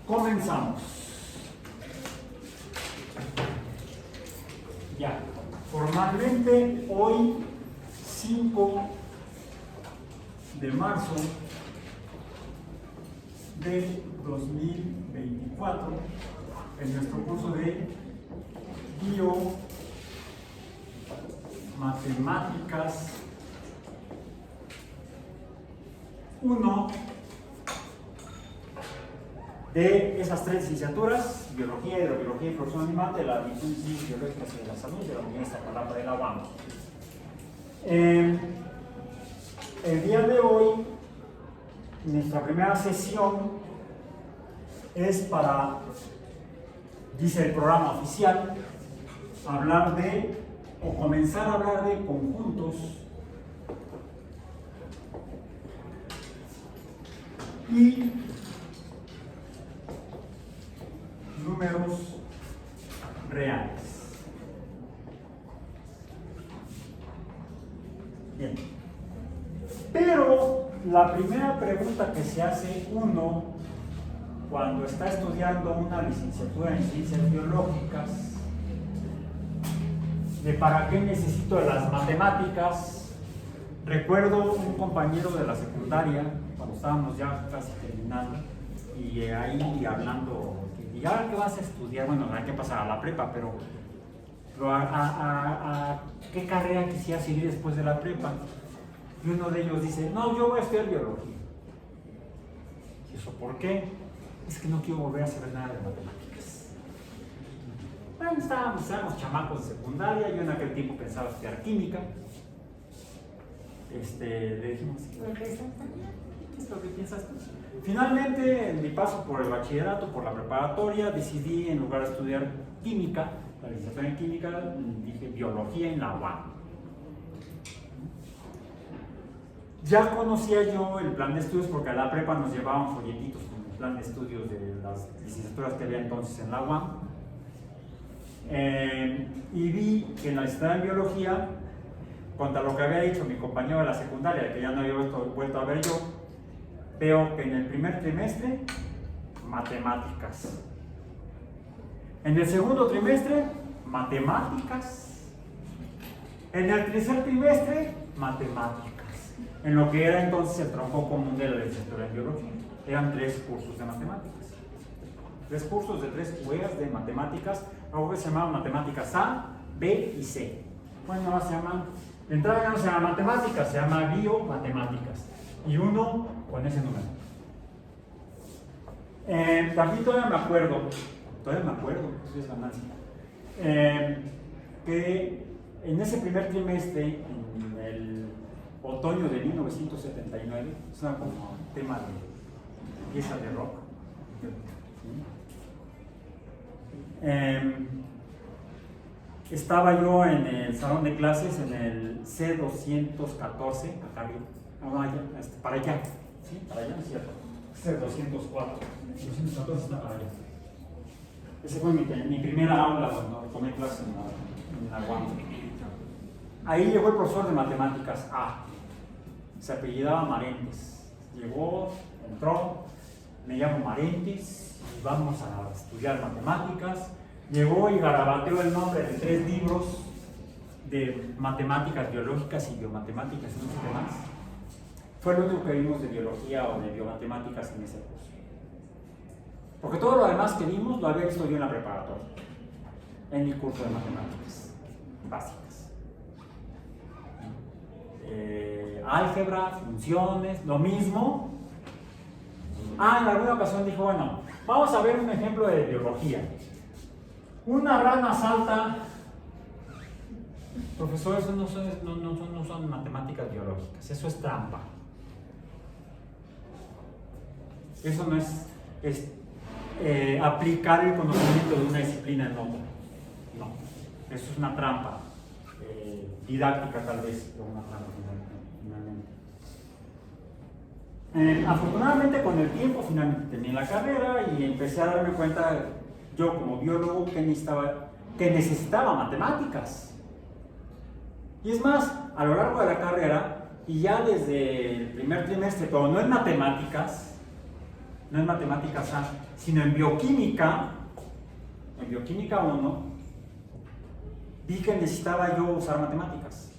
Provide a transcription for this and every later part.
Comenzamos. Ya, formalmente hoy 5 de marzo de 2024 en nuestro curso de Biomatemáticas 1 de esas 3 licenciaturas: Biología, Hidrobiología y Producción Animal, de la División de Ciencias Biológicas y de la Salud de la Universidad Iztapalapa de la UAM. El día de hoy, nuestra primera sesión es para, dice el programa oficial, hablar de, o comenzar a hablar de conjuntos y números reales. Bien. Pero la primera pregunta que se hace uno cuando está estudiando una licenciatura en ciencias biológicas, de para qué necesito las matemáticas. Recuerdo un compañero de la secundaria, cuando estábamos ya casi terminando, y ahí hablando, y ahora qué vas a estudiar, bueno, hay que pasar a la prepa, pero a qué carrera quisiera seguir después de la prepa. Y uno de ellos dice, no, yo voy a estudiar biología. ¿Y eso por qué? Es que no quiero volver a saber nada de matemáticas. Bueno, estábamos chamacos de secundaria, yo en aquel tiempo pensaba estudiar química. Le dijimos, ¿qué es lo que piensas tú? Finalmente, en mi paso por el bachillerato, por la preparatoria, decidí, en lugar de estudiar química, la licenciatura en química, dije biología en la UAM. Ya conocía yo el plan de estudios porque a la prepa nos llevaban folletitos con el plan de estudios de las licenciaturas que había entonces en la UAM. Y vi que en la licenciatura en biología, contra lo que había dicho mi compañero de la secundaria, que ya no había vuelto a ver yo, veo que en el primer trimestre, matemáticas. En el segundo trimestre, matemáticas. En el tercer trimestre, matemáticas. En lo que era entonces el tronco común de la licenciatura en biología. Eran 3 cursos de matemáticas. 3 cursos de 3 UEAs de matemáticas, algo que se llamaban matemáticas A, B y C. Bueno, ahora se llaman, de entrada ya no se llama matemáticas, se llama biomatemáticas. Y uno con ese número. También todavía me acuerdo, eso es ganancia, que en ese primer trimestre, en el otoño de 1979, es como tema de pieza de rock, estaba yo en el salón de clases, en el C214, acá arriba, para allá, ¿sí? Para allá, ¿no es cierto? C204, 214 está para allá. Esa fue mi primera aula cuando tomé clase en la UAM. Ahí llegó el profesor de matemáticas A, se apellidaba Marentes. Llegó, entró, me llamo Marentes y vamos a estudiar matemáticas. Llegó y garabateó el nombre de 3 libros de matemáticas biológicas y biomatemáticas y no sé qué más. Fue lo único que vimos de biología o de biomatemáticas en ese curso. Porque todo lo demás que vimos lo había visto yo en la preparatoria, en mi curso de matemáticas básicas. Álgebra, funciones, lo mismo. En alguna ocasión dijo, bueno, vamos a ver un ejemplo de biología. Una rana salta. Profesor, eso no son matemáticas biológicas, eso es trampa. Eso no es aplicar el conocimiento de una disciplina en otra. No, eso es una trampa didáctica tal vez, o una trampa finalmente. Afortunadamente con el tiempo finalmente terminé la carrera y empecé a darme cuenta, yo como biólogo, que necesitaba matemáticas. Y es más, a lo largo de la carrera, y ya desde el primer trimestre, pero no en matemáticas, no en matemáticas A, sino en bioquímica 1, vi que necesitaba yo usar matemáticas.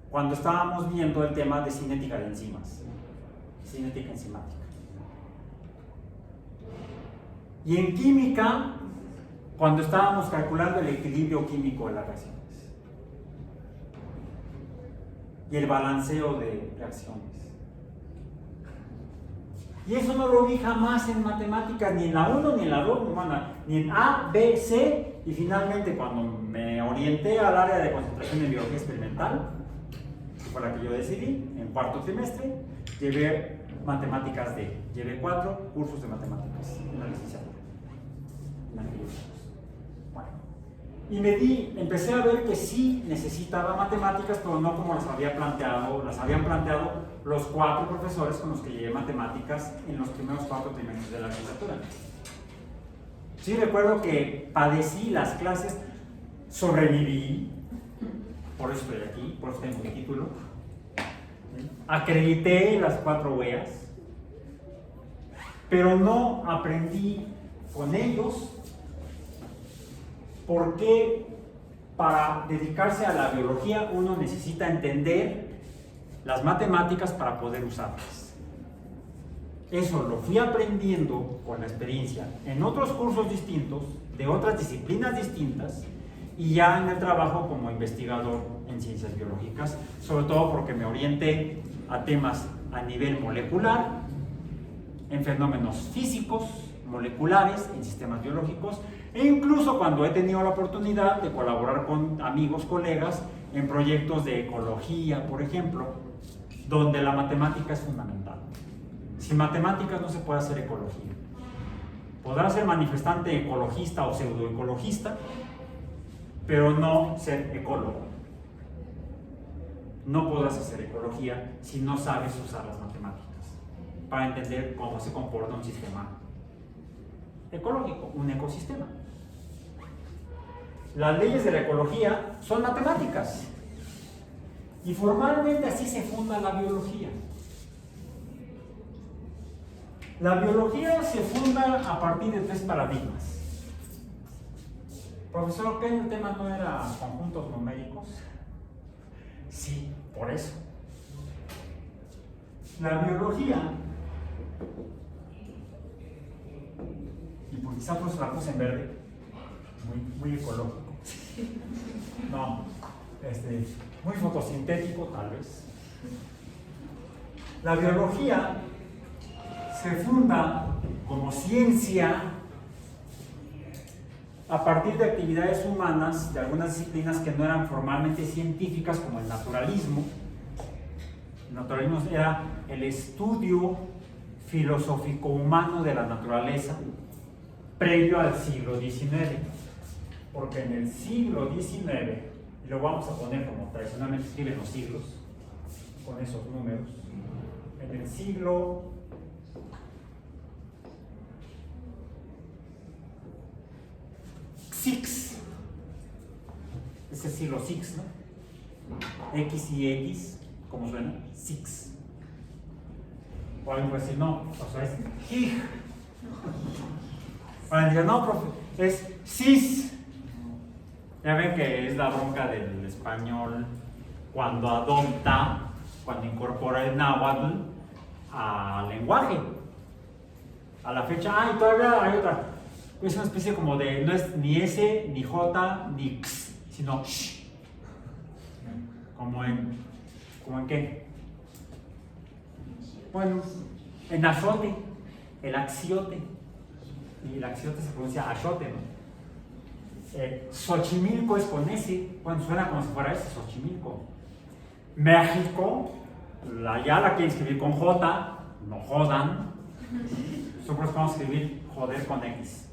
Cuando estábamos viendo el tema de cinética de enzimas, cinética enzimática. Y en química, cuando estábamos calculando el equilibrio químico de las reacciones y el balanceo de reacciones. Y eso no lo vi jamás en matemáticas, ni en la 1, ni en la 2, ni en A, B, C, y finalmente cuando me orienté al área de concentración en biología experimental, que fue la que yo decidí, en cuarto trimestre, llevé matemáticas D, llevé 4 cursos de matemáticas en la licenciatura. Bueno, y empecé a ver que sí necesitaba matemáticas, pero no como las habían planteado los 4 profesores con los que llevé matemáticas en los primeros 4 trimestres de la licenciatura. Sí recuerdo que padecí las clases, sobreviví, por eso estoy aquí, por eso tengo mi título, acredité las 4 weas, pero no aprendí con ellos, porque para dedicarse a la biología uno necesita entender las matemáticas para poder usarlas. Eso lo fui aprendiendo con la experiencia en otros cursos distintos, de otras disciplinas distintas, y ya en el trabajo como investigador en ciencias biológicas, sobre todo porque me orienté a temas a nivel molecular, en fenómenos físicos, moleculares, en sistemas biológicos, e incluso cuando he tenido la oportunidad de colaborar con amigos, colegas, en proyectos de ecología, por ejemplo, donde la matemática es fundamental. Sin matemáticas no se puede hacer ecología. Podrás ser manifestante ecologista o pseudoecologista, pero no ser ecólogo. No podrás hacer ecología si no sabes usar las matemáticas para entender cómo se comporta un sistema ecológico, un ecosistema. Las leyes de la ecología son matemáticas y formalmente así se funda la biología. La biología se funda a partir de 3 paradigmas. Profesor, ¿qué el tema no era conjuntos numéricos? Sí, por eso. La biología, y por quizá por eso la puse en verde, muy ecológico. No, muy fotosintético tal vez. La biología se funda como ciencia a partir de actividades humanas, de algunas disciplinas que no eran formalmente científicas, como el naturalismo. El naturalismo era el estudio filosófico humano de la naturaleza previo al siglo XIX, porque en el siglo XIX, y lo vamos a poner como tradicionalmente escriben los siglos, con esos números, en el siglo VI, es el siglo VI, ¿no? X y X, ¿cómo suena? Six. O alguien puede decir, no, o sea, es HIG. Para decir, no, profe, es CIS. Ya ven que es la bronca del español cuando adopta, cuando incorpora el náhuatl al lenguaje. A la fecha, y todavía hay otra. Es una especie como de, no es ni S, ni J, ni X, sino sh. ¿Como en qué? Bueno, en axiote, el axiote. Y el axiote se pronuncia axiote, ¿no? Xochimilco es con S, bueno, suena como si fuera ese, Xochimilco. México, ya la quieren escribir con J, no jodan. Nosotros vamos a escribir joder con X.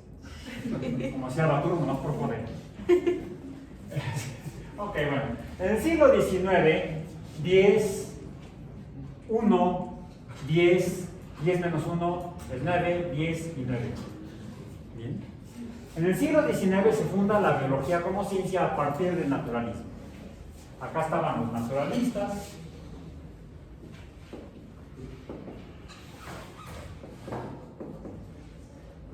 Como decía Arbaturo, nomás por joder. Ok, bueno. En el siglo XIX, 10, 1, 10, 10 menos 1 es 9, 10 y 9. Bien. En el siglo XIX se funda la biología como ciencia a partir del naturalismo. Acá estaban los naturalistas.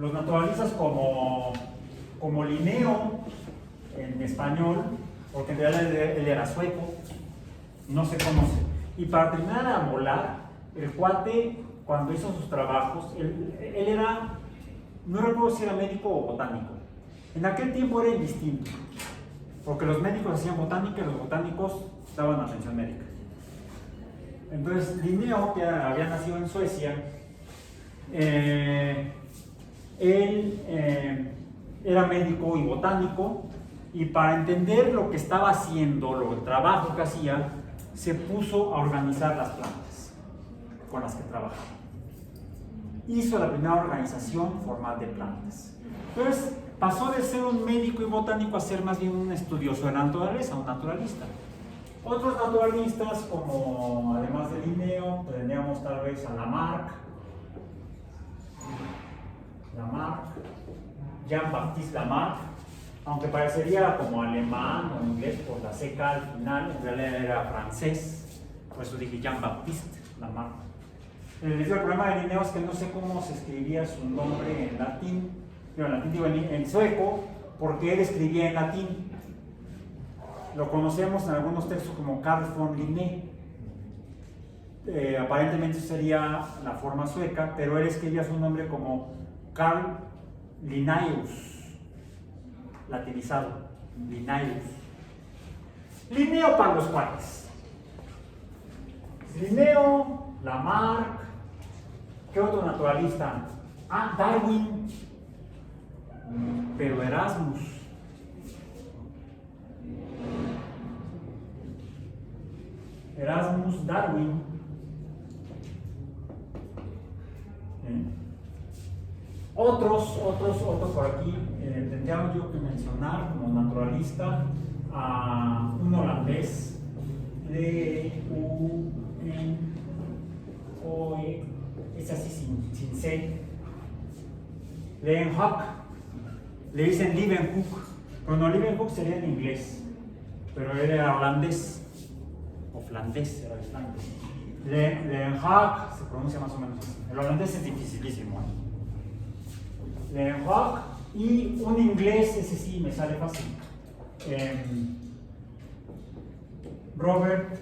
los naturalistas como Linneo en español, porque en realidad él era sueco, no se conoce. Y para terminar a volar, el cuate, cuando hizo sus trabajos, él era, no recuerdo si era médico o botánico. En aquel tiempo era indistinto, porque los médicos hacían botánica y los botánicos daban atención médica. Entonces, Linneo, que había nacido en Suecia, él era médico y botánico, y para entender lo que estaba haciendo, el trabajo que hacía, se puso a organizar las plantas con las que trabajaba. Hizo la primera organización formal de plantas. Entonces, pasó de ser un médico y botánico a ser más bien un estudioso de la naturaleza, un naturalista. Otros naturalistas, como además de Linneo, tendríamos tal vez a Lamarck, Jean-Baptiste Lamarck, aunque parecería como alemán o inglés por la seca al final, en realidad era francés, por eso dije Jean-Baptiste Lamarck. El problema de Linneo es que no sé cómo se escribía su nombre en latín, en sueco, porque él escribía en latín. Lo conocemos en algunos textos como Carl von Linné. Aparentemente sería la forma sueca, pero él escribía su nombre como Carl Linnaeus, latinizado, Linnaeus. Linneo para los cuates. Linneo, Lamarck, ¿qué otro naturalista? Darwin, pero Erasmus. Darwin. Otros por aquí, tendríamos yo que mencionar como naturalista a un holandés, es así sin C, Leeuwenhoek, le dicen Leeuwenhoek, pero no, Leeuwenhoek sería en inglés, pero él era holandés, o flandés, era de Flandes. Leeuwenhoek se pronuncia más o menos así, el holandés es dificilísimo. Leeuwenhoek y un inglés, ese sí me sale fácil. Robert.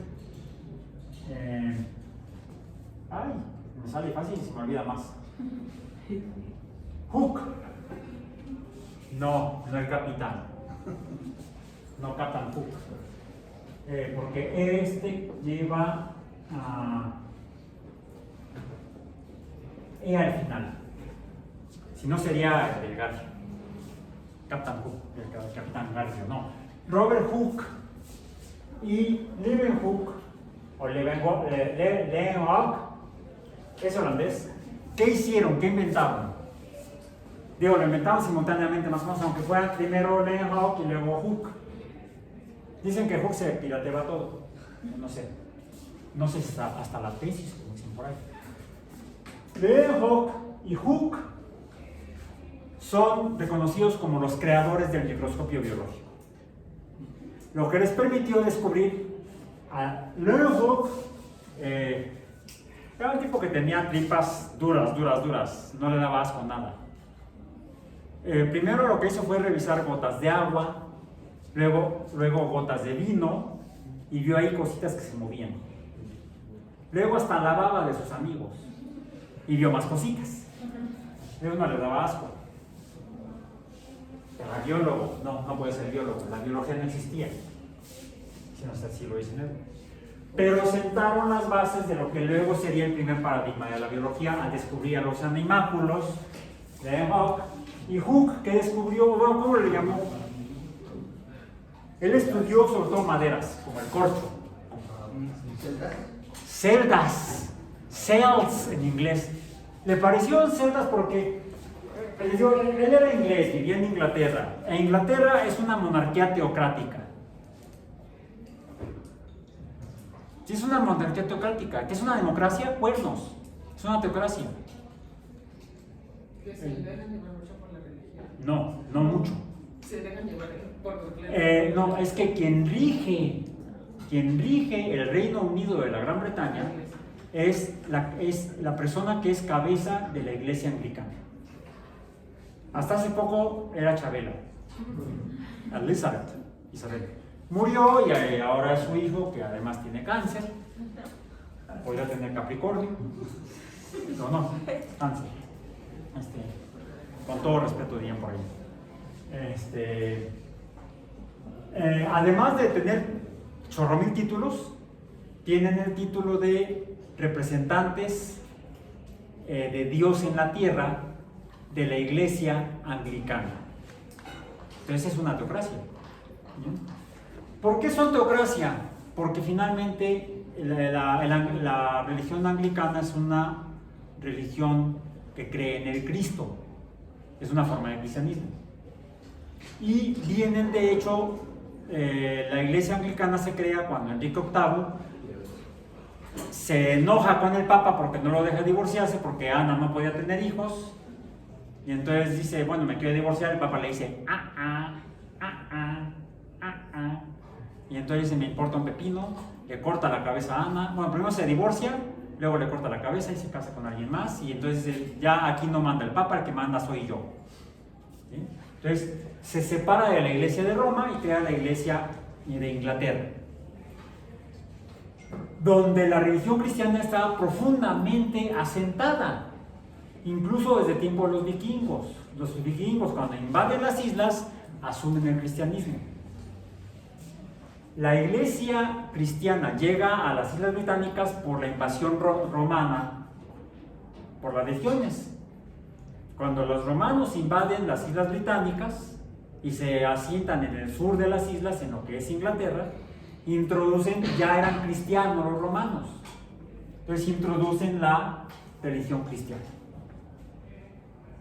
Me sale fácil y se me olvida más. Hooke. No el capitán. No Captain Hook. Porque este lleva a E al final. Si no sería el Garfio. Captain Hook, el capitán Garfio, no. Robert Hooke y Leeuwenhoek, o Leeuwenhoek, es holandés. ¿Qué hicieron? ¿Qué inventaron? Digo, lo inventaron simultáneamente, más o menos, aunque fuera primero Leeuwenhoek y luego Hooke. Dicen que Hooke se pirateaba todo. No sé si hasta la tesis, como dicen por ahí. Leeuwenhoek y Hooke son reconocidos como los creadores del microscopio biológico. Lo que les permitió descubrir a Leeuwenhoek, era un tipo que tenía tripas duras, no le daba asco nada. Primero lo que hizo fue revisar gotas de agua, luego gotas de vino, y vio ahí cositas que se movían. Luego hasta la baba de sus amigos, y vio más cositas. Luego no le daba asco. Era biólogo, no puede ser biólogo, la biología no existía, sino hasta el siglo XIX. Pero sentaron las bases de lo que luego sería el primer paradigma de la biología al descubrir a los animáculos, Leeuwenhoek, y Hooke, que descubrió, ¿cómo le llamó? Él estudió sobre todo maderas, como el corcho. Celdas, cells en inglés. Le parecieron celdas porque él era inglés, vivía en Inglaterra. E Inglaterra es una monarquía teocrática. Si es una monarquía teocrática, ¿qué es una democracia? Cuernos. Es una teocracia. ¿Que se dejan llevar mucho por la religión? No mucho. ¿Se dejan llevar por no, es que quien rige el Reino Unido de la Gran Bretaña es la persona que es cabeza de la Iglesia Anglicana. Hasta hace poco era Chabela. Elizabeth, Isabel. Murió y ahora es su hijo, que además tiene cáncer. Podría tener Capricornio. No, cáncer. Con todo respeto dirían por ahí. Además de tener chorromil títulos, tienen el título de representantes de Dios en la tierra de la Iglesia Anglicana. Entonces es una teocracia. ¿Por qué son teocracia? Porque finalmente la religión anglicana es una religión que cree en el Cristo. Es una forma de cristianismo. Y vienen, de hecho, la Iglesia Anglicana se crea cuando Enrique VIII se enoja con el Papa porque no lo deja divorciarse, porque Ana no podía tener hijos. Y entonces dice, bueno, me quiero divorciar. El Papa le dice, y entonces dice, me importa un pepino. Le corta la cabeza a Ana. Bueno, primero se divorcia, luego le corta la cabeza y se casa con alguien más. Y entonces ya aquí no manda el Papa, el que manda soy yo. ¿Sí? Entonces se separa de la Iglesia de Roma y crea la Iglesia de Inglaterra, donde la religión cristiana estaba profundamente asentada, incluso desde el tiempo de los vikingos. Los vikingos, cuando invaden las islas, asumen el cristianismo. La Iglesia cristiana llega a las Islas Británicas por la invasión romana, por las legiones. Cuando los romanos invaden las Islas Británicas y se asientan en el sur de las islas, en lo que es Inglaterra, ya eran cristianos los romanos. Entonces introducen la religión cristiana.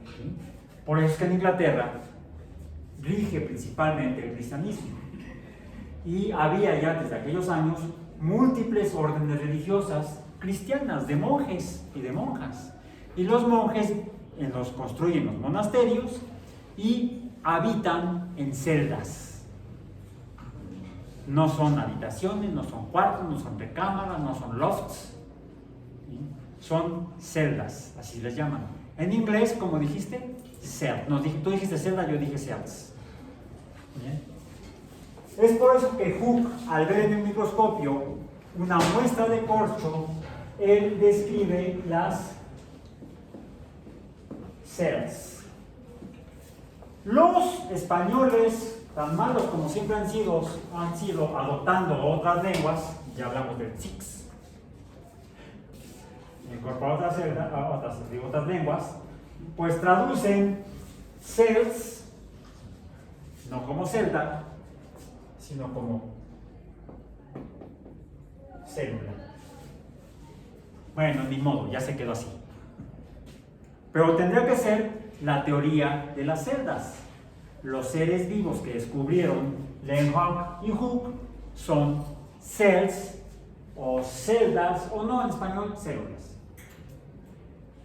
¿Sí? Por eso es que en Inglaterra rige principalmente el cristianismo. Y había ya desde aquellos años múltiples órdenes religiosas cristianas, de monjes y de monjas. Y los monjes los construyen los monasterios y habitan en celdas. No son habitaciones, no son cuartos, no son recámaras, no son lofts. ¿Sí? Son celdas, así les llaman. En inglés, como dijiste, cell. No, tú dijiste celda, yo dije cells. ¿Bien? Es por eso que Hooke, al ver en el microscopio una muestra de corcho, él describe las cells. Los españoles, tan malos como siempre han sido adoptando otras lenguas, ya hablamos del tzix, incorporar otras lenguas, pues traducen cells, no como celda, sino como célula. Bueno, ni modo, ya se quedó así. Pero tendría que ser la teoría de las celdas. Los seres vivos que descubrieron Leeuwenhoek y Hooke son cells o celdas, o no, en español, células.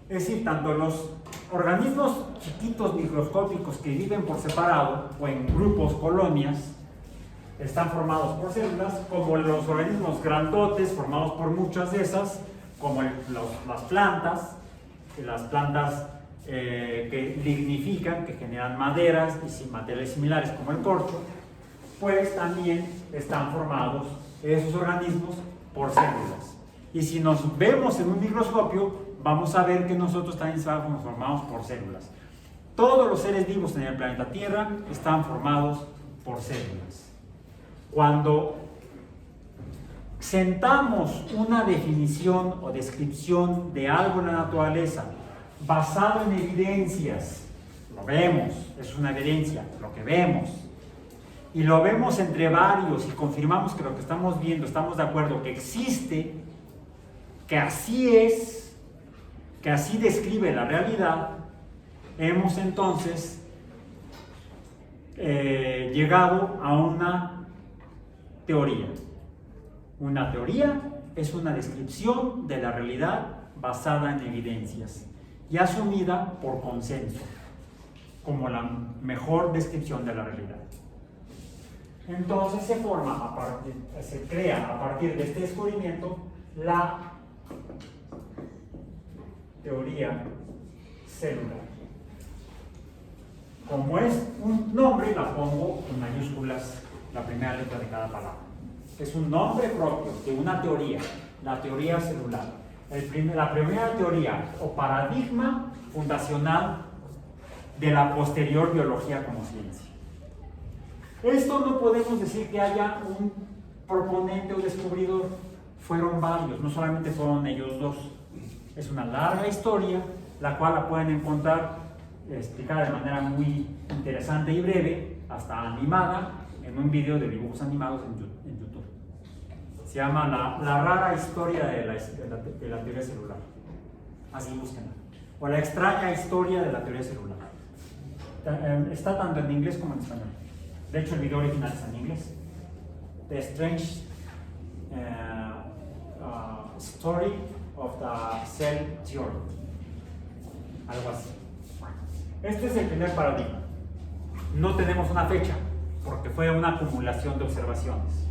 Es decir, tanto los organismos chiquitos microscópicos que viven por separado o en grupos, colonias, están formados por células, como los organismos grandotes formados por muchas de esas, como las plantas que lignifican, que generan maderas y materiales similares como el corcho, pues también están formados esos organismos por células. Y si nos vemos en un microscopio, vamos a ver que nosotros también estamos formados por células. Todos los seres vivos en el planeta Tierra están formados por células. Cuando sentamos una definición o descripción de algo en la naturaleza basado en evidencias, lo vemos, es una evidencia, lo que vemos, y lo vemos entre varios y confirmamos que lo que estamos viendo, estamos de acuerdo que existe, que así es, que así describe la realidad, hemos entonces llegado a una teoría. Una teoría es una descripción de la realidad basada en evidencias y asumida por consenso como la mejor descripción de la realidad. Entonces se crea a partir de este descubrimiento la teoría celular. como es un nombre, la pongo en mayúsculas la primera letra de cada palabra. Es un nombre propio de una teoría, la teoría celular. La primera teoría o paradigma fundacional de la posterior biología como ciencia. Esto no podemos decir que haya un proponente o descubridor, fueron varios, no solamente fueron ellos dos. Es una larga historia, la cual la pueden encontrar explicada de manera muy interesante y breve, hasta animada, en un video de dibujos animados en YouTube. Se llama la rara historia de la teoría celular. Así búsquenla. O la extraña historia de la teoría celular. Está tanto en inglés como en español. De hecho, el video original está en inglés. The Strange Story of the Cell Theory. Algo así. Este es el primer paradigma. No tenemos una fecha, porque fue una acumulación de observaciones.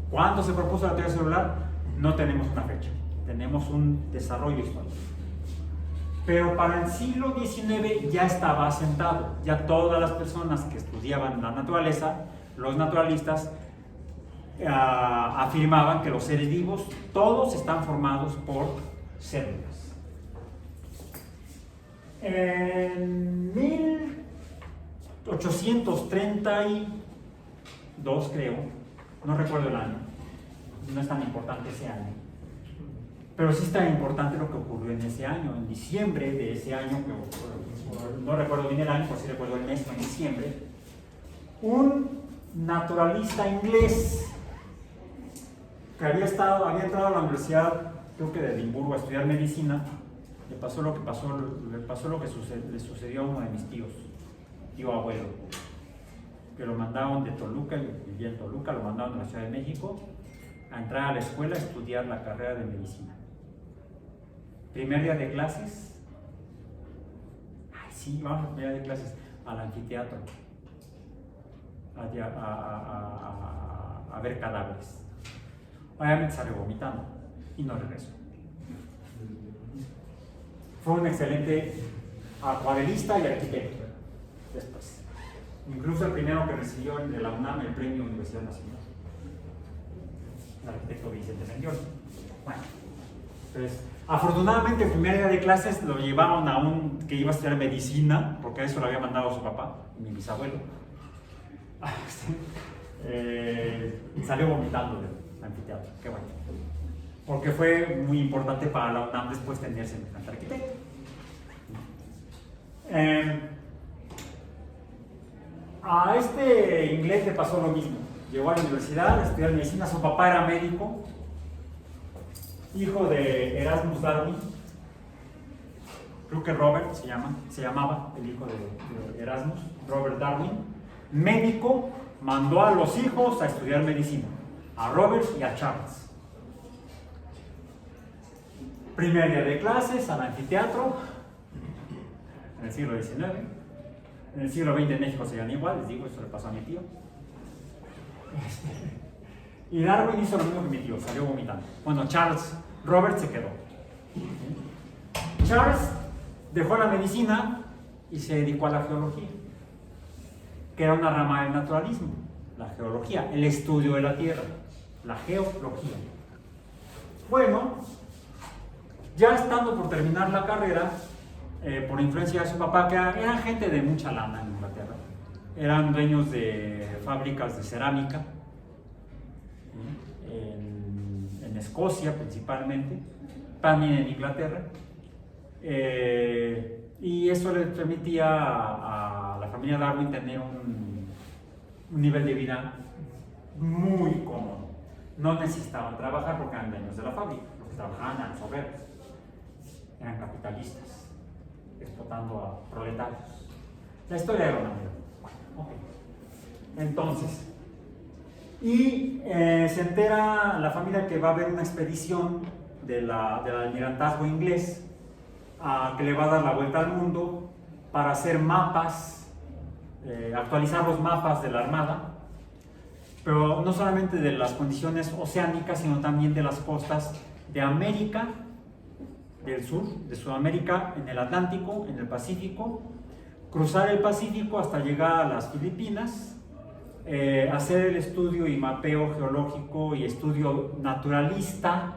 ¿Cuándo se propuso la teoría celular? No tenemos una fecha. Tenemos un desarrollo histórico. Pero para el siglo XIX ya estaba asentado. Ya todas las personas que estudiaban la naturaleza, los naturalistas, afirmaban que los seres vivos todos están formados por células. En 1832, creo, no recuerdo el año, no es tan importante ese año, pero sí es tan importante lo que ocurrió en ese año, en diciembre de ese año, no recuerdo bien el año, por si recuerdo el mes, fue en diciembre, un naturalista inglés que había entrado a la universidad, creo que de Edimburgo, a estudiar medicina. Le pasó lo que le sucedió a uno de mis tío abuelo, que lo mandaron de Toluca, vivía en Toluca, lo mandaron a la Ciudad de México a entrar a la escuela a estudiar la carrera de medicina. Primer día de clases, vamos al primer día de clases al anfiteatro a ver cadáveres. Obviamente salió vomitando y no regresó. Fue un excelente acuarelista y arquitecto después. Incluso el primero que recibió de la UNAM el premio Universidad Nacional. El arquitecto Vicente Mendiol. Bueno, pues afortunadamente el primer día de clases lo llevaron a un que iba a estudiar medicina, porque a eso lo había mandado su papá, mi bisabuelo. Salió vomitando del anfiteatro, qué bueno. Porque fue muy importante para la UNAM después tener semejante arquitecto. A este inglés le pasó lo mismo. Llegó a la universidad a estudiar medicina, su papá era médico, hijo de Erasmus Darwin, creo que Robert se llamaba el hijo de Erasmus, Robert Darwin, médico, mandó a los hijos a estudiar medicina, a Robert y a Charles. Primer día de clases al anfiteatro, en el siglo XIX. En el siglo XX en México se llama igual, les digo, esto le pasó a mi tío. Y Darwin hizo lo mismo que mi tío, salió vomitando. Bueno, Robert se quedó. Charles dejó la medicina y se dedicó a la geología, que era una rama del naturalismo, la geología, el estudio de la Tierra, la geología. Bueno, ya estando por terminar la carrera, por influencia de su papá, que eran gente de mucha lana en Inglaterra, eran dueños de fábricas de cerámica, en Escocia principalmente, también en Inglaterra, y eso le permitía a la familia Darwin tener un nivel de vida muy cómodo. No necesitaban trabajar porque eran dueños de la fábrica, los que trabajaban eran los obreros, eran capitalistas, explotando a proletarios. La historia era una mierda. Okay. Entonces, se entera la familia que va a haber una expedición del almirantazgo inglés que le va a dar la vuelta al mundo para hacer mapas, actualizar los mapas de la Armada, pero no solamente de las condiciones oceánicas, sino también de las costas de América del Sur, de Sudamérica, en el Atlántico, en el Pacífico, cruzar el Pacífico hasta llegar a las Filipinas, hacer el estudio y mapeo geológico y estudio naturalista,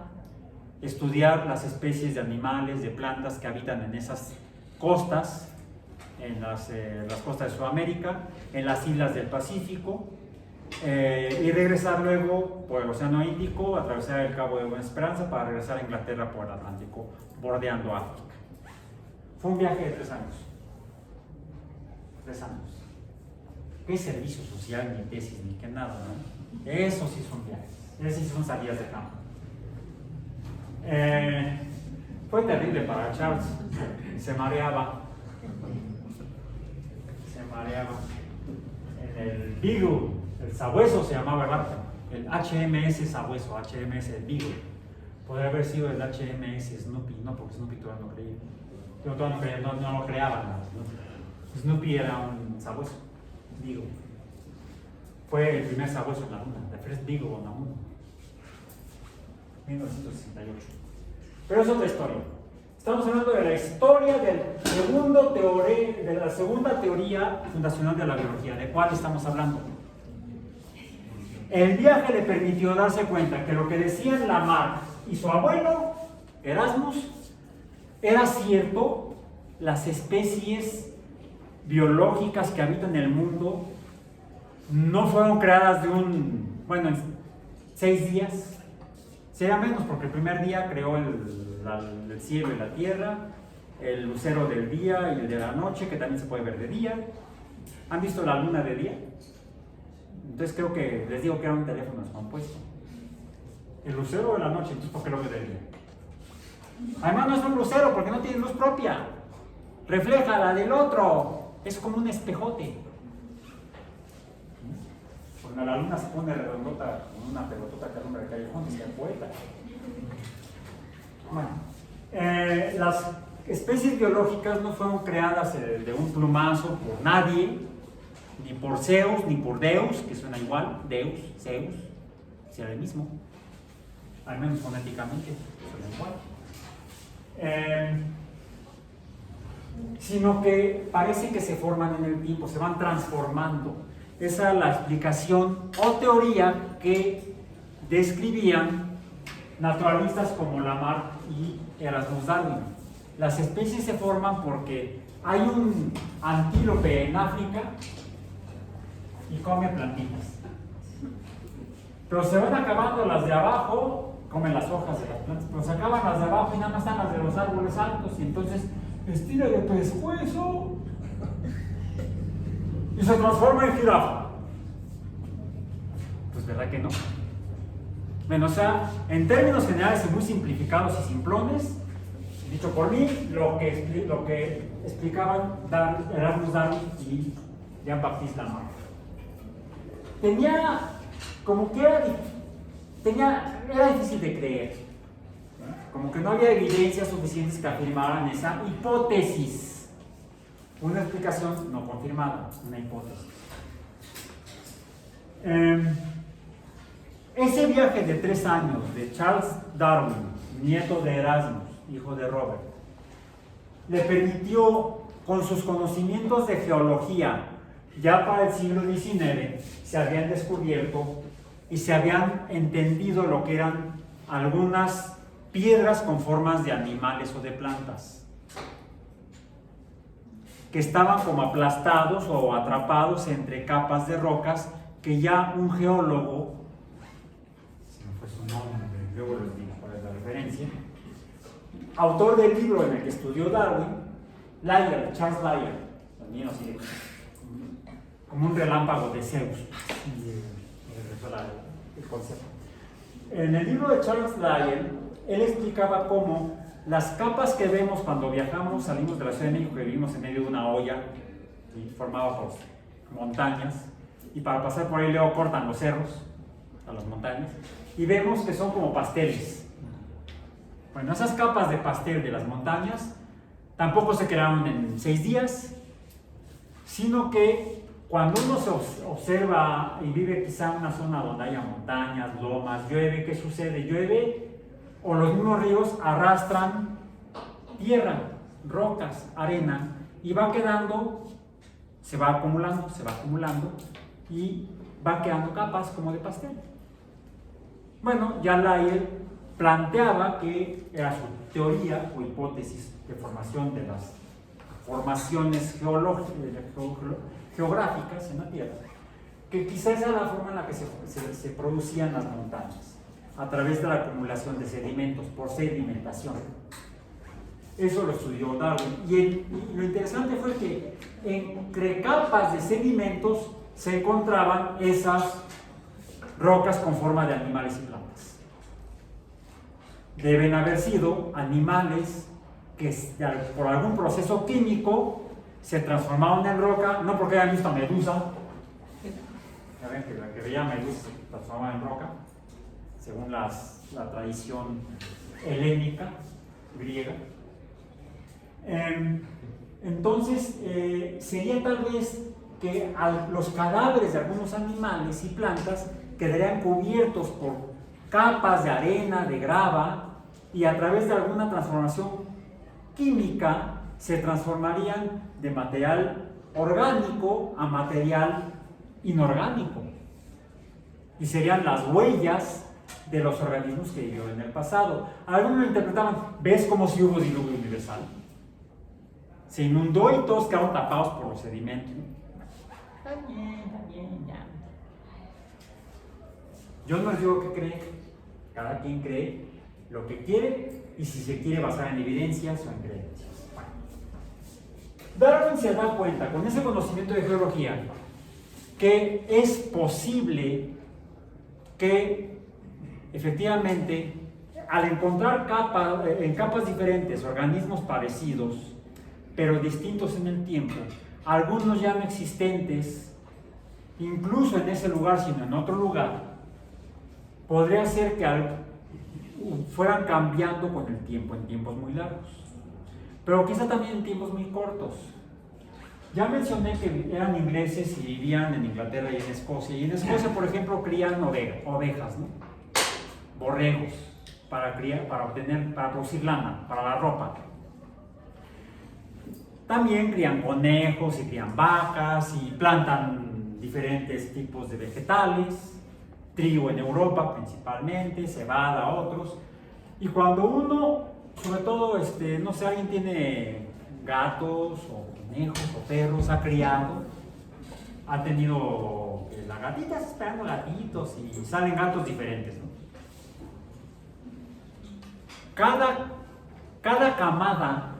estudiar las especies de animales, de plantas que habitan en esas costas, en las costas de Sudamérica, en las islas del Pacífico, y regresar luego por el Océano Índico, atravesar el Cabo de Buena Esperanza para regresar a Inglaterra por el Atlántico, bordeando África. Fue un viaje de 3 años. 3 años. ¿Qué servicio social, ni tesis, ni qué nada, no? Eso sí son viajes, eso sí son salidas de campo. Fue terrible para Charles, se mareaba. En el Beagle, el Sabueso se llamaba el barco, el HMS Sabueso, HMS el Beagle. Podría haber sido el HMS Snoopy, no, porque Snoopy todavía no creía. No lo creaban. Snoopy era un sabueso, Beagle. Fue el primer sabueso en la luna, the first Beagle on the moon, 1968. Pero es otra historia. Estamos hablando de la historia de la segunda teoría fundacional de la biología. ¿De cuál estamos hablando? El viaje le permitió darse cuenta que lo que decían Lamarck y su abuelo, Erasmus, era cierto. Las especies biológicas que habitan el mundo no fueron creadas en 6 días. Será menos, porque el primer día creó el cielo y la tierra, el lucero del día y el de la noche, que también se puede ver de día. ¿Han visto la luna de día? Entonces creo que les digo que era un teléfono descompuesto. El lucero de la noche, entonces ¿por qué lo ve de día? Además no es un lucero porque no tiene luz propia. Refleja la del otro. Es como un espejote. Cuando la luna se pone redondota con una pelotota que alumbra el callejón y se vuelta. Bueno, las especies biológicas no fueron creadas de un plumazo por nadie, ni por Zeus, ni por Deus, que suena igual, Deus, Zeus, sea el mismo, al menos fonéticamente, suena igual. Sino que parece que se forman en el tiempo, se van transformando. Esa es la explicación o teoría que describían naturalistas como Lamarck y Erasmus Darwin. Las especies se forman porque hay un antílope en África y come plantitas. Pero se van acabando las de abajo, comen las hojas de las plantas, pero se acaban las de abajo y nada más están las de los árboles altos, y entonces estira de pescuezo y se transforma en jirafa. Pues verdad que no. Bueno, o sea, en términos generales y muy simplificados y simplones, dicho por mí, lo que explicaban Erasmus Darwin y Jean-Baptiste Lamarck. Era difícil de creer, como que no había evidencias suficientes que afirmaran esa hipótesis. Una explicación no confirmada, una hipótesis. Ese viaje de 3 años de Charles Darwin, nieto de Erasmus, hijo de Robert, le permitió, con sus conocimientos de geología, ya para el siglo XIX, se habían descubierto y se habían entendido lo que eran algunas piedras con formas de animales o de plantas, que estaban como aplastados o atrapados entre capas de rocas que ya un geólogo, si no fue su nombre, luego les digo cuál es la referencia, autor del libro en el que estudió Darwin, Lyell, Charles Lyell, también así como un relámpago de Zeus, el concepto. En el libro de Charles Lyell, él explicaba cómo las capas que vemos cuando viajamos, salimos de la Ciudad de México, que vivimos en medio de una olla, ¿sí?, formada por montañas, y para pasar por ahí luego cortan los cerros a las montañas, y vemos que son como pasteles. Bueno, esas capas de pastel de las montañas tampoco se crearon en 6 días, sino que cuando uno se observa y vive quizá en una zona donde haya montañas, lomas, llueve, ¿qué sucede? Llueve, o los mismos ríos arrastran tierra, rocas, arena, y va quedando se va acumulando y va quedando capas como de pastel. Bueno, ya Lyell planteaba que era su teoría o hipótesis de formación de las formaciones geográficas en la Tierra, que quizás era la forma en la que se producían las montañas, a través de la acumulación de sedimentos, por sedimentación. Eso lo estudió Darwin. Y lo interesante fue que entre capas de sedimentos se encontraban esas rocas con forma de animales y plantas. Deben haber sido animales que por algún proceso químico se transformaron en roca, no porque hayan visto a Medusa. Ya ven que la que veía Medusa se transformaba en roca, según la tradición helénica, griega. Entonces, sería tal vez que los cadáveres de algunos animales y plantas quedarían cubiertos por capas de arena, de grava, y a través de alguna transformación química se transformarían de material orgánico a material inorgánico. Y serían las huellas de los organismos que vivieron en el pasado. Algunos lo interpretaban, ¿ves como si hubo diluvio universal? Se inundó y todos quedaron tapados por los sedimentos. Está bien, ya. Yo no les digo que cree, cada quien cree lo que quiere y si se quiere basar en evidencias o en creencias. Darwin se da cuenta con ese conocimiento de geología que es posible que efectivamente al encontrar en capas diferentes organismos parecidos pero distintos en el tiempo, algunos ya no existentes, incluso en ese lugar, sino en otro lugar, podría ser que fueran cambiando con el tiempo, en tiempos muy largos, pero quizá también en tiempos muy cortos. Ya mencioné que eran ingleses y vivían en Inglaterra y en Escocia, y en Escocia, por ejemplo, crían ovejas, ¿no? Borregos, para producir lana, para la ropa. También crían conejos y crían vacas y plantan diferentes tipos de vegetales, trigo en Europa principalmente, cebada, otros. Y cuando uno, sobre todo, no sé, alguien tiene gatos o conejos o perros, ha criado, ha tenido las gatitas esperando gatitos y salen gatos diferentes, ¿no? Cada camada,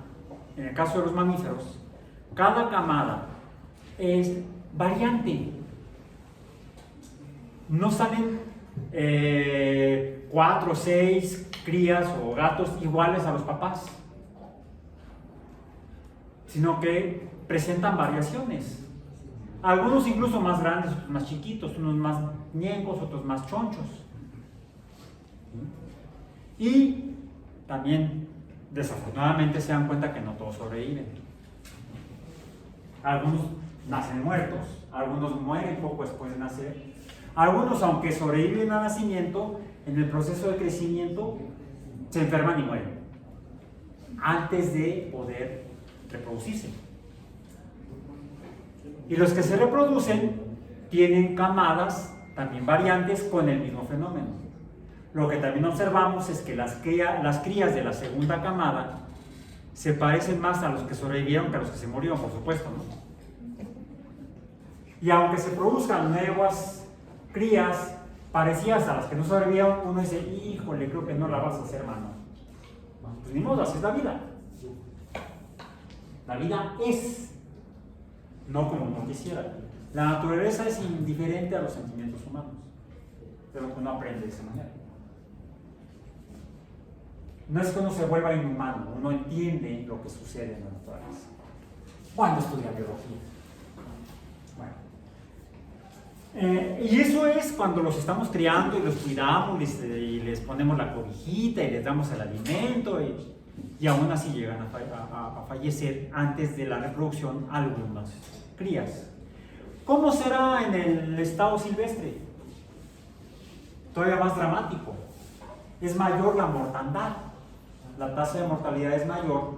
en el caso de los mamíferos, cada camada es variante. No salen 4 o 6 crías o gatos iguales a los papás, sino que presentan variaciones. Algunos incluso más grandes, otros más chiquitos, unos más ñengos, otros más chonchos. Y también, desafortunadamente, se dan cuenta que no todos sobreviven. Algunos nacen muertos, algunos mueren poco después de nacer. Algunos, aunque sobreviven al nacimiento, en el proceso de crecimiento se enferman y mueren antes de poder reproducirse. Y los que se reproducen tienen camadas también variantes con el mismo fenómeno. Lo que también observamos es que las crías de la segunda camada se parecen más a los que sobrevivieron que a los que se murieron, por supuesto, ¿no? Y aunque se produzcan nuevas crías parecidas a las que no sobrevivieron, uno dice, híjole, creo que no la vas a hacer, mano. Pues ni modo, así es la vida. La vida es, no como uno quisiera. La naturaleza es indiferente a los sentimientos humanos, pero uno aprende de esa manera. No es que uno se vuelva inhumano, uno entiende lo que sucede en la naturaleza cuando estudia biología. Bueno. Y eso es cuando los estamos criando y los cuidamos y les ponemos la cobijita y les damos el alimento y aún así llegan a fallecer antes de la reproducción algunas crías. ¿Cómo será en el estado silvestre? Todavía más dramático. Es mayor la mortandad. La tasa de mortalidad es mayor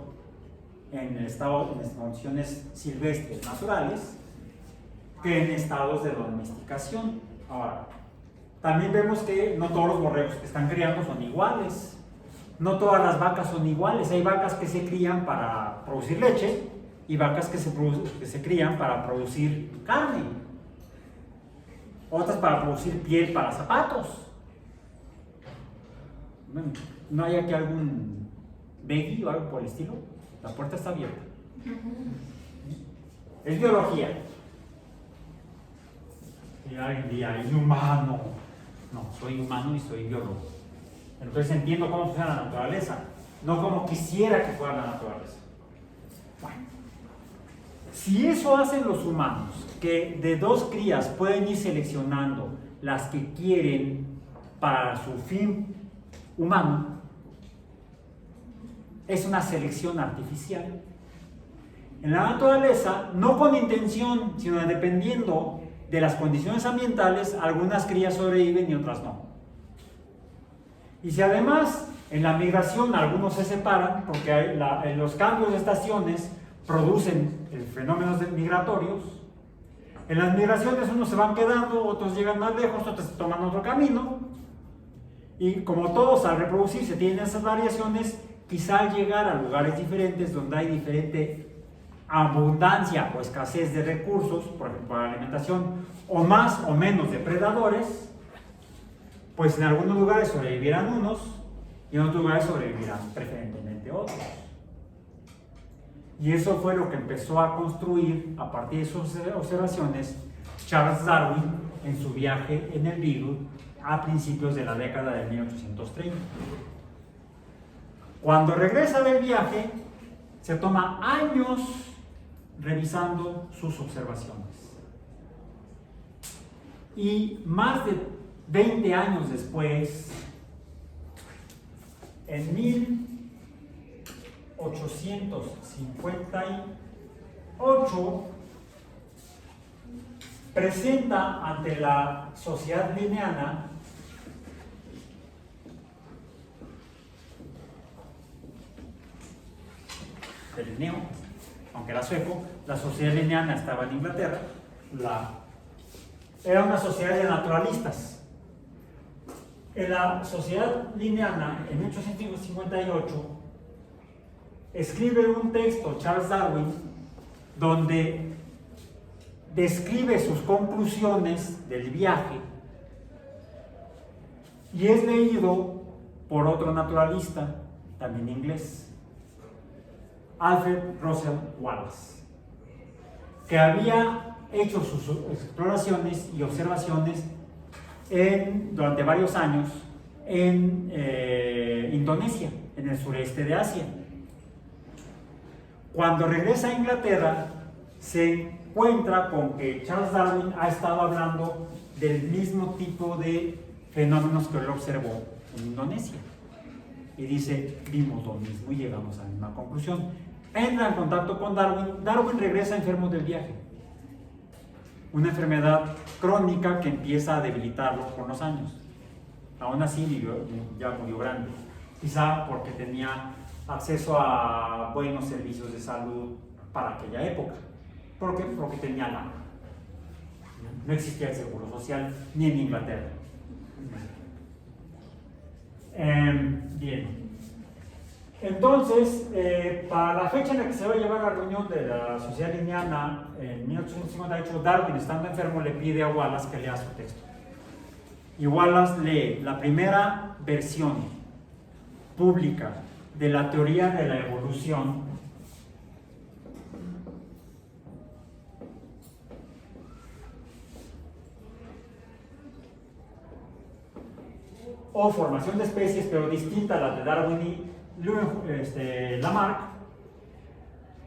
en el estado, en las condiciones silvestres naturales, que en estados de domesticación. Ahora, también vemos que no todos los borregos que están criando son iguales. No todas las vacas son iguales. Hay vacas que se crían para producir leche y vacas que se crían para producir carne. Otras para producir piel para zapatos. Bueno, ¿no hay aquí algún veggie o algo por el estilo? La puerta está abierta. Es biología. Y alguien dirá, inhumano. No, soy humano y soy biólogo. Entonces entiendo cómo funciona la naturaleza, no como quisiera que fuera la naturaleza. Bueno, si eso hacen los humanos, que de dos crías pueden ir seleccionando las que quieren para su fin humano, es una selección artificial. En la naturaleza, no con intención, sino dependiendo de las condiciones ambientales, algunas crías sobreviven y otras no. Y si además en la migración algunos se separan, porque los cambios de estaciones producen fenómenos migratorios, en las migraciones unos se van quedando, otros llegan más lejos, otros toman otro camino, y como todos al reproducirse tienen esas variaciones, quizá al llegar a lugares diferentes donde hay diferente abundancia o escasez de recursos, por ejemplo para la alimentación, o más o menos depredadores, pues en algunos lugares sobrevivirán unos y en otros lugares sobrevivirán preferentemente otros. Y eso fue lo que empezó a construir a partir de sus observaciones Charles Darwin en su viaje en el Beagle a principios de la década de 1830. Cuando regresa del viaje, se toma años revisando sus observaciones. Y más de 20 años después, en 1858, presenta ante la Sociedad Linneana de Linneo, aunque era sueco, la Sociedad Linneana estaba en Inglaterra, era una sociedad de naturalistas. En la Sociedad Linneana, en 1858, escribe un texto Charles Darwin donde describe sus conclusiones del viaje y es leído por otro naturalista, también inglés, Alfred Russel Wallace, que había hecho sus exploraciones y observaciones durante varios años en Indonesia, en el sureste de Asia. Cuando regresa a Inglaterra, se encuentra con que Charles Darwin ha estado hablando del mismo tipo de fenómenos que él observó en Indonesia. Y dice, vimos lo mismo y llegamos a la misma conclusión. Entra en contacto con Darwin. Darwin regresa enfermo del viaje. Una enfermedad crónica que empieza a debilitarlo con los años. Aún así ya murió grande. Quizá porque tenía acceso a buenos servicios de salud para aquella época. Porque tenía lana. No existía el seguro social ni en Inglaterra. Bien. Entonces, para la fecha en la que se va a llevar la reunión de la Sociedad Linneana, en 1858, Darwin, estando enfermo, le pide a Wallace que lea su texto. Y Wallace lee la primera versión pública de la teoría de la evolución o formación de especies, pero distinta a la de Darwin y Lamarck,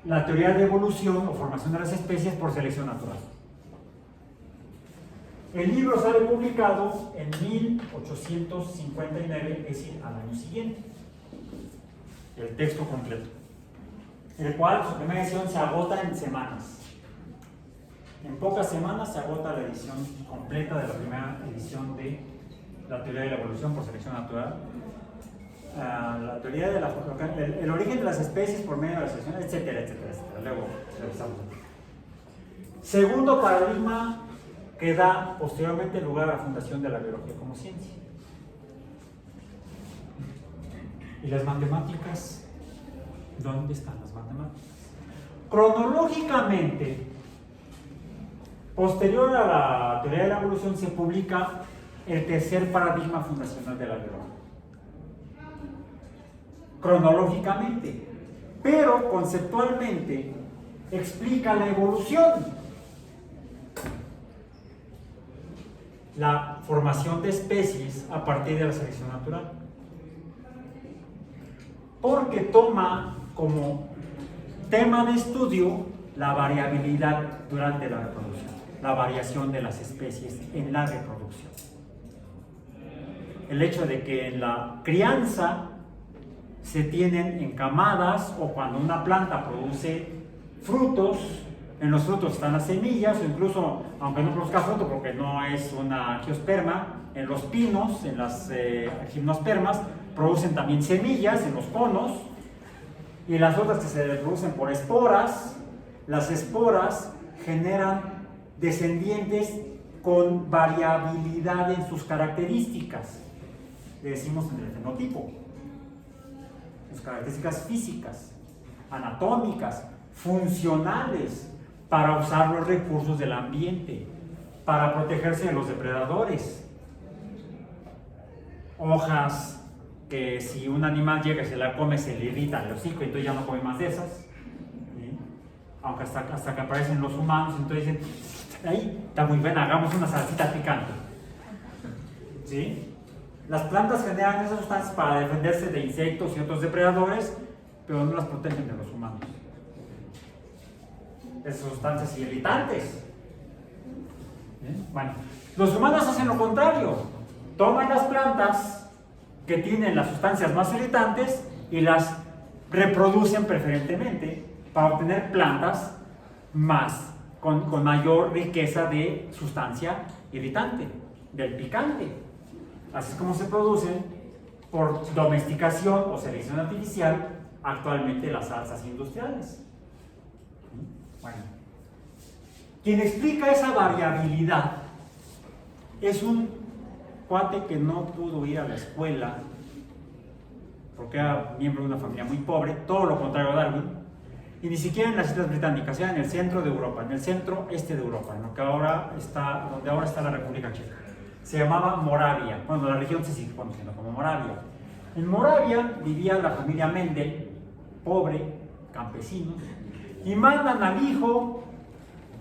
la teoría de evolución o formación de las especies por selección natural. El libro sale publicado en 1859, es decir, al año siguiente, el texto completo, el cual su primera edición se agota en semanas. En pocas semanas se agota la edición completa de la primera edición de la teoría de la evolución por selección natural. La teoría de el origen de las especies por medio de la selección, etcétera, etcétera, etcétera. Luego revisamos. Segundo paradigma que da posteriormente lugar a la fundación de la biología como ciencia. ¿Y las matemáticas? ¿Dónde están las matemáticas? Cronológicamente, posterior a la teoría de la evolución, se publica el tercer paradigma fundacional de la biología. Cronológicamente, pero conceptualmente explica la evolución, la formación de especies a partir de la selección natural, porque toma como tema de estudio la variabilidad durante la reproducción, la variación de las especies en la reproducción. El hecho de que en la crianza se tienen en camadas, o cuando una planta produce frutos, en los frutos están las semillas, o incluso, aunque no produzca fruto porque no es una angiosperma, en los pinos, en las gimnospermas, producen también semillas en los conos, y las otras que se reproducen por esporas. Las esporas generan descendientes con variabilidad en sus características, le decimos en el fenotipo, sus características físicas, anatómicas, funcionales, para usar los recursos del ambiente, para protegerse de los depredadores. Hojas que si un animal llega y se la come, se le irrita el hocico, entonces ya no come más de esas, ¿sí? Aunque hasta que aparecen los humanos, entonces dicen, ahí está muy bien, hagamos una salsita picante, ¿sí? Las plantas generan esas sustancias para defenderse de insectos y otros depredadores, pero no las protegen de los humanos. Esas sustancias irritantes. Bueno, los humanos hacen lo contrario, toman las plantas que tienen las sustancias más irritantes y las reproducen preferentemente para obtener plantas con mayor riqueza de sustancia irritante, del picante. Así es como se producen por domesticación o selección artificial actualmente las salsas industriales. Bueno, quien explica esa variabilidad es un cuate que no pudo ir a la escuela porque era miembro de una familia muy pobre, todo lo contrario a Darwin, y ni siquiera en las Islas Británicas, era en el centro de Europa, en el centro este de Europa, en lo que donde ahora está la República Checa. Se llamaba Moravia, bueno, la región se sigue conociendo como Moravia. En Moravia vivía la familia Mendel, pobre, campesinos, y mandan al hijo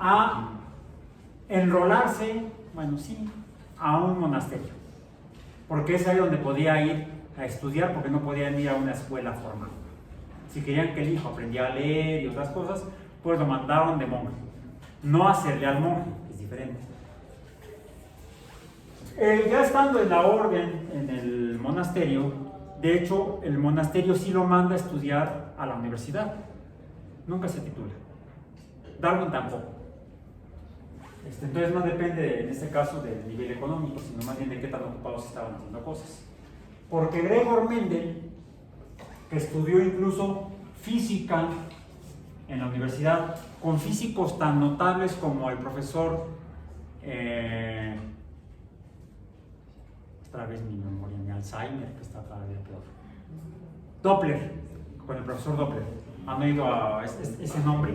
a enrolarse, bueno, sí, a un monasterio, porque es ahí donde podía ir a estudiar, porque no podían ir a una escuela formal. Si querían que el hijo aprendiera a leer y otras cosas, pues lo mandaron de monje, no a hacerle al monje, es diferente. Ya estando en la orden, en el monasterio, de hecho, el monasterio sí lo manda a estudiar a la universidad, nunca se titula. Darwin tampoco. Entonces no depende en este caso del nivel económico, sino más bien de qué tan ocupados estaban haciendo cosas. Porque Gregor Mendel, que estudió incluso física en la universidad, con físicos tan notables como el profesor, otra vez mi memoria, mi Alzheimer, que está cada día peor, Doppler, con el profesor Doppler. ¿Han oído a ese nombre?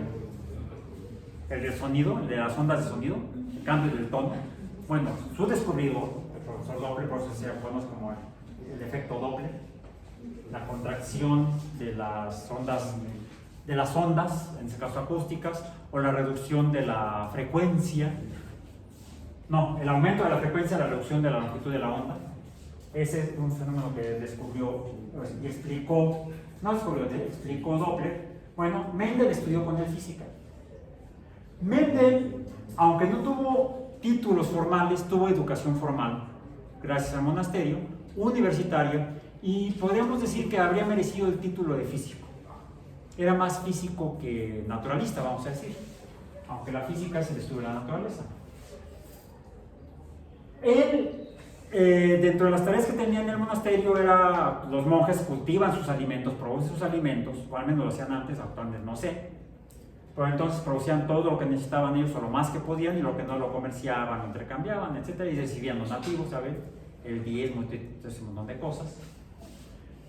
El del sonido, el de las ondas de sonido, el cambio del tono. Bueno, su descubridor, el profesor Doppler, por eso se conoce como el efecto Doppler, la contracción de las ondas, en este caso acústicas, o la reducción de la frecuencia, no, el aumento de la frecuencia, la reducción de la longitud de la onda. Ese es un fenómeno que descubrió y explicó, explicó Doppler. Bueno, Mendel estudió con él física. Mendel, aunque no tuvo títulos formales, tuvo educación formal, gracias al monasterio, universitaria, y podríamos decir que habría merecido el título de físico. Era más físico que naturalista, vamos a decir, aunque la física es el estudio de la naturaleza. Él, dentro de las tareas que tenía en el monasterio, los monjes cultivan sus alimentos, producen sus alimentos, o al menos lo hacían antes, actualmente no sé. pero entonces producían todo lo que necesitaban ellos o lo más que podían y lo que no lo comerciaban, lo intercambiaban, etcétera, y recibían los nativos, ¿sabes? El diezmo, entonces un montón de cosas.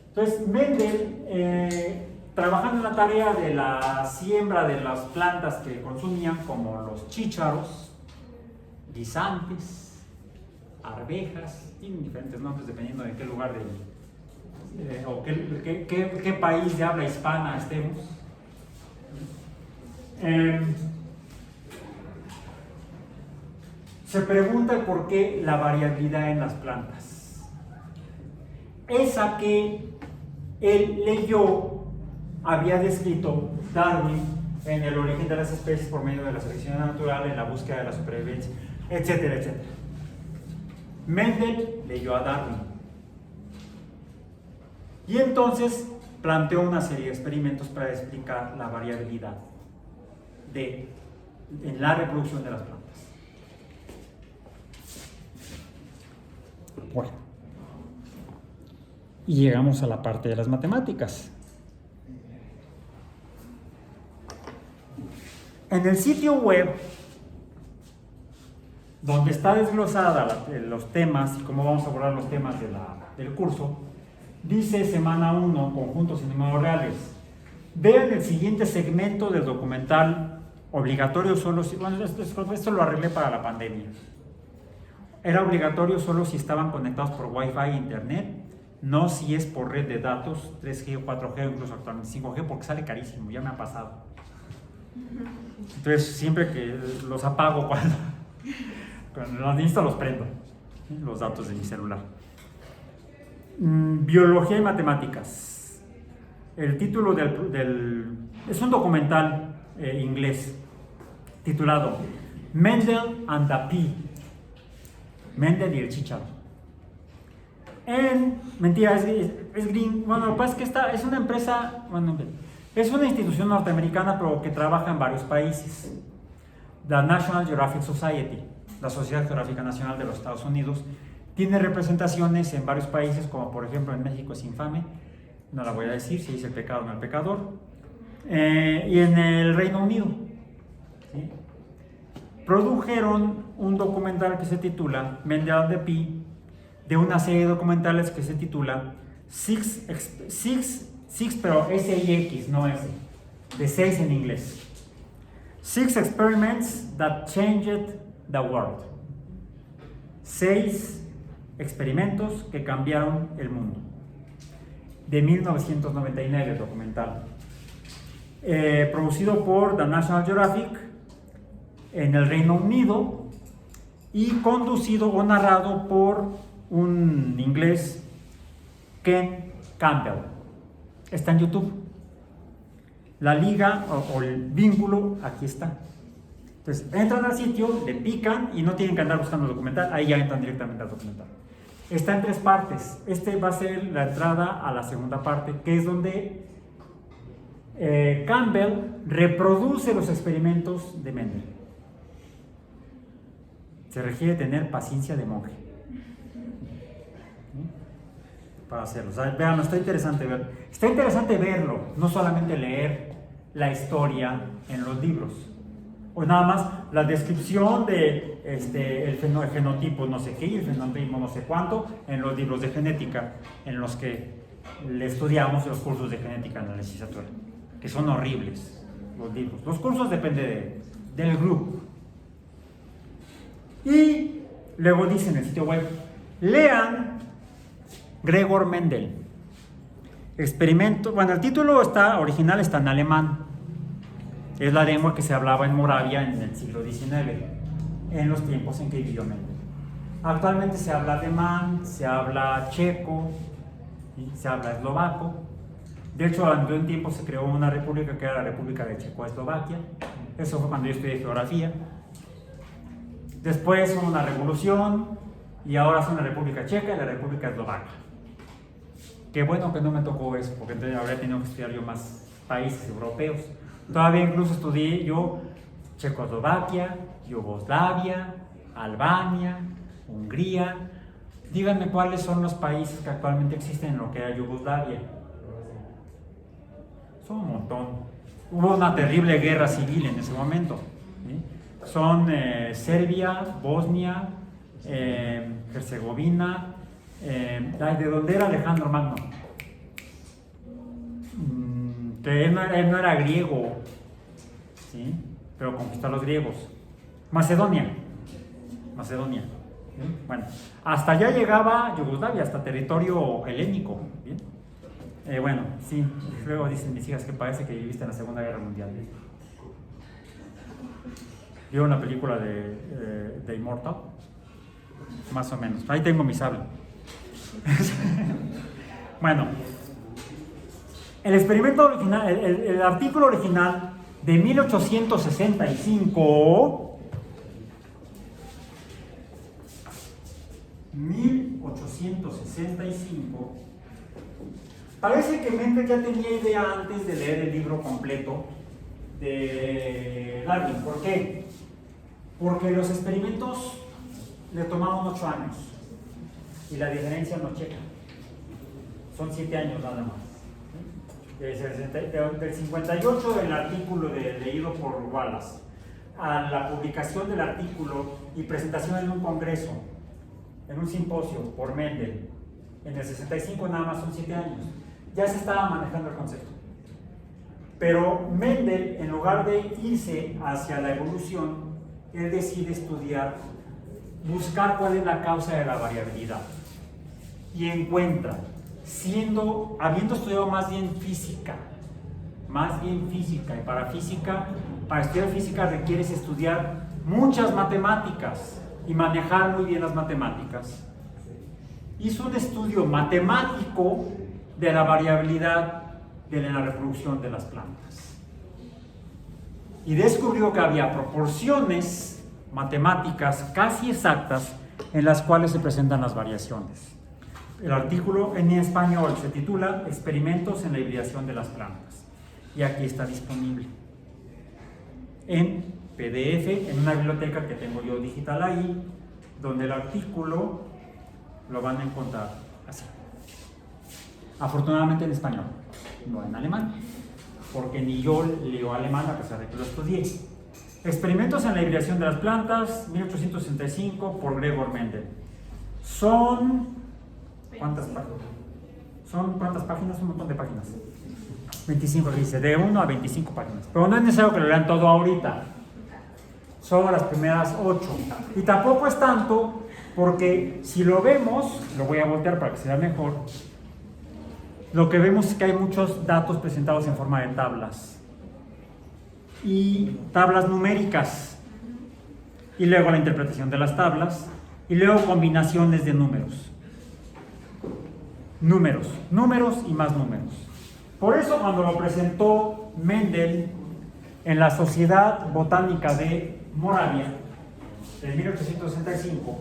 Entonces Mendel, trabajando en la tarea de la siembra de las plantas que consumían, como los chícharos, guisantes, arvejas, tienen diferentes nombres dependiendo de qué lugar o qué país de habla hispana estemos. Se pregunta por qué la variabilidad en las plantas. Esa que él leyó, había descrito Darwin en El origen de las especies por medio de la selección natural, en la búsqueda de la supervivencia, etcétera, etcétera. Mendel leyó a Darwin y entonces planteó una serie de experimentos para explicar la variabilidad en la reproducción de las plantas. Bueno, y llegamos a la parte de las matemáticas. En el sitio web, donde está desglosada los temas y cómo vamos a abordar los temas del curso, dice semana 1, conjuntos y números reales. Vean el siguiente segmento del documental obligatorio solo si... Bueno, esto lo arreglé para la pandemia. Era obligatorio solo si estaban conectados por Wi-Fi e Internet, no si es por red de datos, 3G, 4G o incluso actualmente 5G, porque sale carísimo, ya me ha pasado. Entonces, siempre que los apago cuando los necesito, los prendo, los datos de mi celular. Biología y matemáticas. El título es un documental inglés titulado Mendel and the Pea. Mendel y el chícharo. Mentira, es green. Bueno, lo que pasa es que esta es una empresa, bueno, es una institución norteamericana, pero que trabaja en varios países. La National Geographic Society, la Sociedad Geográfica Nacional de los Estados Unidos, tiene representaciones en varios países, como por ejemplo en México es infame, no la voy a decir, si dice el pecado no el pecador, y en el Reino Unido. ¿Sí? Produjeron un documental que se titula Mendel and the Pea, de una serie de documentales que se titula Six, pero S-I-X, no S, de 6 en inglés. 6 Experiments That Changed the World. 6 experimentos que cambiaron el mundo. De 1999 el documental. Producido por The National Geographic en el Reino Unido y conducido o narrado por un inglés, Ken Campbell. Está en YouTube. La liga o el vínculo aquí está. Entonces entran al sitio, le pican y no tienen que andar buscando el documental, ahí ya entran directamente al documental. Está en 3 partes. Este va a ser la entrada a la segunda parte, que es donde Campbell reproduce los experimentos de Mendel. Se requiere tener paciencia de monje para hacerlo. O sea, vean, está interesante verlo. Está interesante verlo, no solamente leer la historia en los libros, o nada más la descripción de el fenotipo no sé qué y el fenotipo no sé cuánto en los libros de genética en los que le estudiamos los cursos de genética en la licenciatura, que son horribles los libros. Los cursos dependen del grupo. Y luego dice en el sitio web, lean Gregor Mendel. Experimento, bueno, el título original está en alemán. Es la lengua que se hablaba en Moravia en el siglo XIX, en los tiempos en que vivió Mendel. Actualmente se habla alemán, se habla checo, se habla eslovaco. De hecho, durante un tiempo se creó una república que era la República de Checoslovaquia. Eso fue cuando yo estudié geografía. Después hubo una revolución y ahora son la República Checa y la República Eslovaca. Qué bueno que no me tocó eso, porque entonces habría tenido que estudiar yo más países europeos. Todavía incluso estudié yo Checoslovaquia, Yugoslavia, Albania, Hungría. Díganme cuáles son los países que actualmente existen en lo que era Yugoslavia. Son un montón. hubo una terrible guerra civil en ese momento. ¿Sí? Son Serbia, Bosnia, Herzegovina, ¿de dónde era Alejandro Magno? Que él no era griego, ¿sí? Pero conquistó a los griegos. Macedonia. ¿Sí? Bueno, hasta allá llegaba Yugoslavia, hasta territorio helénico. ¿Bien? Bueno, sí, luego dicen mis hijas que parece que viviste en la Segunda Guerra Mundial. ¿Vieron la película de Immortal? Más o menos. Ahí tengo mi sable. Bueno, el experimento original, el artículo original de 1865 parece que Mendel ya tenía idea antes de leer el libro completo de Darwin. ¿Por qué? Porque los experimentos le tomaron 8 años y la diferencia no checa. Son 7 años nada más. Del 58 del artículo leído por Wallace a la publicación del artículo y presentación en un congreso, en un simposio por Mendel, en el 65 nada más son 7 años. Ya se estaba manejando el concepto. Pero Mendel, en lugar de irse hacia la evolución, él decide estudiar, buscar cuál es la causa de la variabilidad. Y encuentra, habiendo estudiado más bien física, y para estudiar física requieres estudiar muchas matemáticas y manejar muy bien las matemáticas. Hizo un estudio matemático de la variabilidad de la reproducción de las plantas. Y descubrió que había proporciones matemáticas casi exactas en las cuales se presentan las variaciones. El artículo en español se titula Experimentos en la hibridación de las plantas. Y aquí está disponible en PDF, en una biblioteca que tengo yo digital ahí, donde el artículo lo van a encontrar así. Afortunadamente en español, no en alemán, porque ni yo leo alemán a pesar de que lo estudié. Experimentos en la hibridación de las plantas, 1865, por Gregor Mendel. Son... ¿cuántas páginas? ¿Cuántas páginas? Un montón de páginas. 25, dice, de 1 a 25 páginas. Pero no es necesario que lo lean todo ahorita. Solo las primeras 8. Y tampoco es tanto, porque si lo vemos, lo voy a voltear para que se vea mejor, lo que vemos es que hay muchos datos presentados en forma de tablas. Y tablas numéricas. Y luego la interpretación de las tablas. Y luego combinaciones de números. Números y más números. Por eso cuando lo presentó Mendel en la Sociedad Botánica de Moravia, en 1865,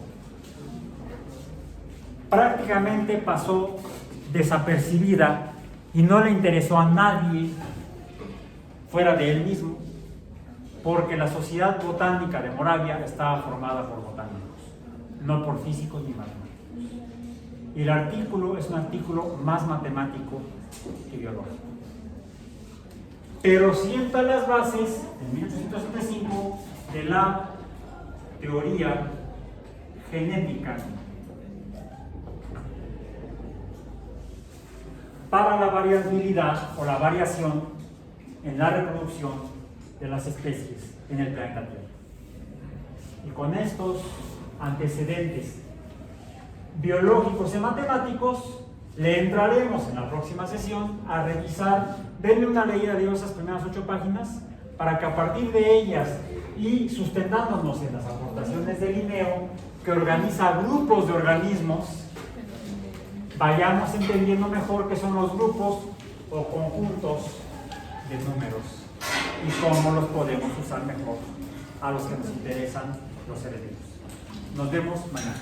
prácticamente pasó desapercibida y no le interesó a nadie fuera de él mismo, porque la Sociedad Botánica de Moravia estaba formada por botánicos, no por físicos ni matemáticos. Y el artículo es un artículo más matemático que biológico. Pero sienta las bases, en 1865, de la teoría genética para la variabilidad o la variación en la reproducción de las especies en el planeta Tierra. Y con estos antecedentes biológicos y matemáticos le entraremos en la próxima sesión a revisar. Denle una leída de esas primeras 8 páginas para que a partir de ellas y sustentándonos en las aportaciones de Linneo, que organiza grupos de organismos, vayamos entendiendo mejor qué son los grupos o conjuntos de números y cómo los podemos usar mejor a los que nos interesan los seres vivos. Nos vemos mañana.